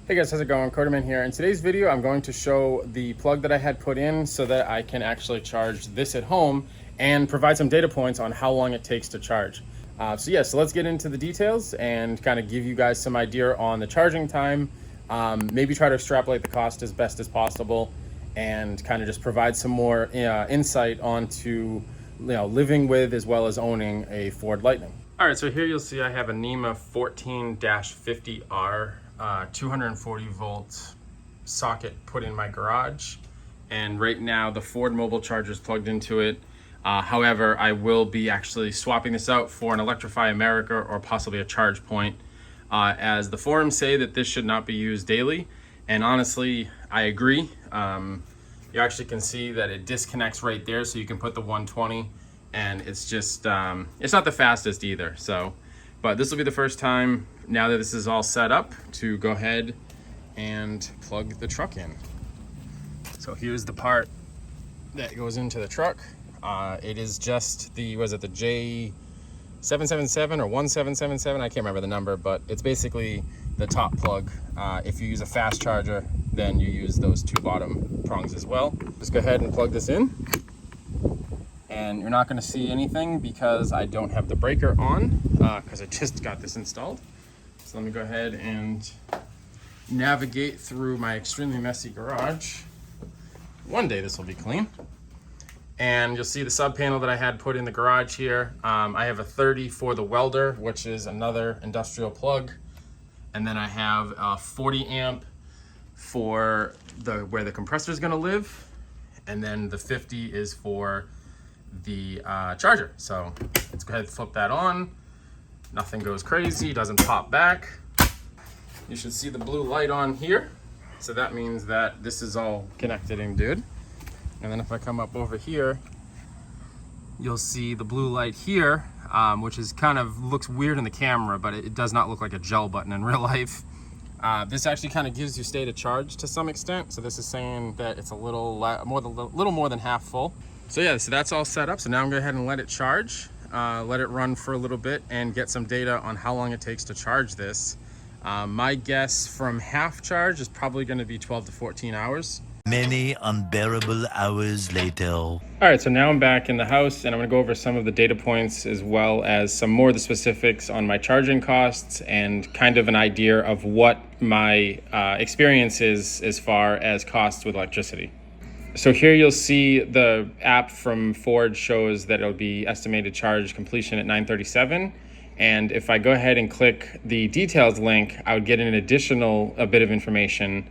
Hey guys, how's it going? Coderman here. In today's video, I'm going to show the plug that I had put in so that I can actually charge this at home and provide some data points on how long it takes to charge. So let's get into the details and kind of give you guys some idea on the charging time, maybe try to extrapolate the cost as best as possible, and kind of just provide some more insight onto living with as well as owning a Ford Lightning. All right, so here you'll see I have a NEMA 14-50R 240 volt socket put in my garage, and right now the Ford mobile charger is plugged into it. However, I will be actually swapping this out for an Electrify America or possibly a charge point, as the forums say that this should not be used daily, and honestly I agree. You actually can see that it disconnects right there, so you can put the 120, and it's just it's not the fastest either. So but this will be the first time, now that this is all set up, to go ahead and plug the truck in. So here's the part that goes into the truck. It is just the, was it the J777 or 1777? I can't remember the number, but it's basically the top plug. If you use a fast charger, then you use those two bottom prongs as well. Just go ahead and plug this in. And you're not going to see anything because I don't have the breaker on, because I just got this installed. So let me go ahead and navigate through my extremely messy garage. One day this will be clean. And you'll see the sub panel that I had put in the garage here. I have a 30 for the welder, which is another industrial plug. And then I have a 40 amp for where the compressor is going to live. And then the 50 is for the charger. So let's go ahead and flip that on. Nothing goes crazy, doesn't pop back. You should see the blue light on here, so that means that this is all connected and good. And then if I come up over here, you'll see the blue light here, which is kind of looks weird in the camera, but it does not look like a gel button in real life. This actually kind of gives you state of charge to some extent, so this is saying that it's a little more than half full. So that's all set up. So now I'm going to go ahead and let it charge, let it run for a little bit, and get some data on how long it takes to charge this. My guess from half charge is probably going to be 12 to 14 hours. Many unbearable hours later. All right, so now I'm back in the house, and I'm going to go over some of the data points as well as some more of the specifics on my charging costs and kind of an idea of what my experience is as far as costs with electricity. So here you'll see the app from Ford shows that it'll be estimated charge completion at 9:37. And if I go ahead and click the details link, I would get an additional bit of information,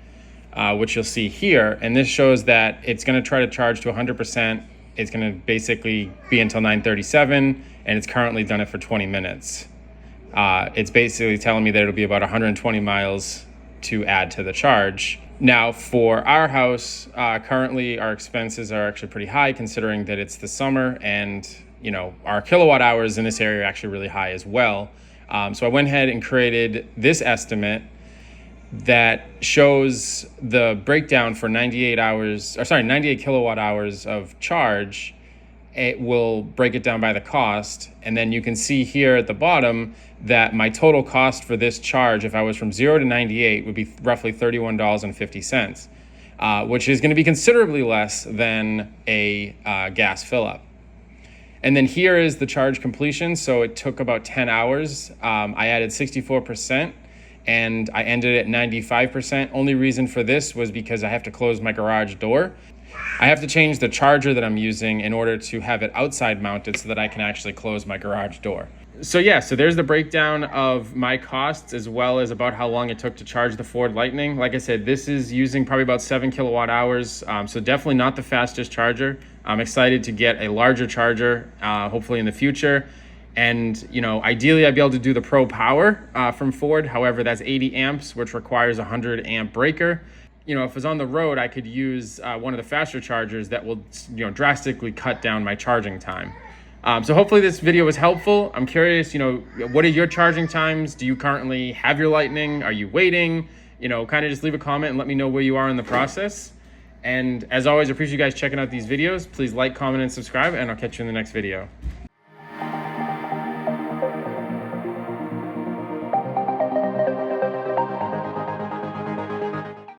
which you'll see here. And this shows that it's going to try to charge to 100%. It's going to basically be until 9:37, and it's currently done it for 20 minutes. It's basically telling me that it'll be about 120 miles to add to the charge. Now for our house, currently our expenses are actually pretty high considering that it's the summer, and our kilowatt hours in this area are actually really high as well. So I went ahead and created this estimate that shows the breakdown for 98 kilowatt hours of charge. It will break it down by the cost, and then you can see here at the bottom that my total cost for this charge, if I was from 0 to 98, would be roughly $31.50, which is going to be considerably less than a gas fill-up. And then here is the charge completion. So it took about 10 hours. I added 64%, and I ended at 95%. Only reason for this was because I have to close my garage door. I have to change the charger that I'm using in order to have it outside mounted so that I can actually close my garage door. So there's the breakdown of my costs as well as about how long it took to charge the Ford Lightning. Like I said, this is using probably about 7 kilowatt hours, so definitely not the fastest charger. I'm excited to get a larger charger, hopefully in the future. And ideally I'd be able to do the Pro Power from Ford. However, that's 80 amps, which requires a 100 amp breaker. If it was on the road, I could use one of the faster chargers that will drastically cut down my charging time. So hopefully this video was helpful. I'm curious, what are your charging times? Do you currently have your Lightning? Are you waiting? Kind of just leave a comment and let me know where you are in the process. And as always, I appreciate you guys checking out these videos. Please like, comment, and subscribe, and I'll catch you in the next video.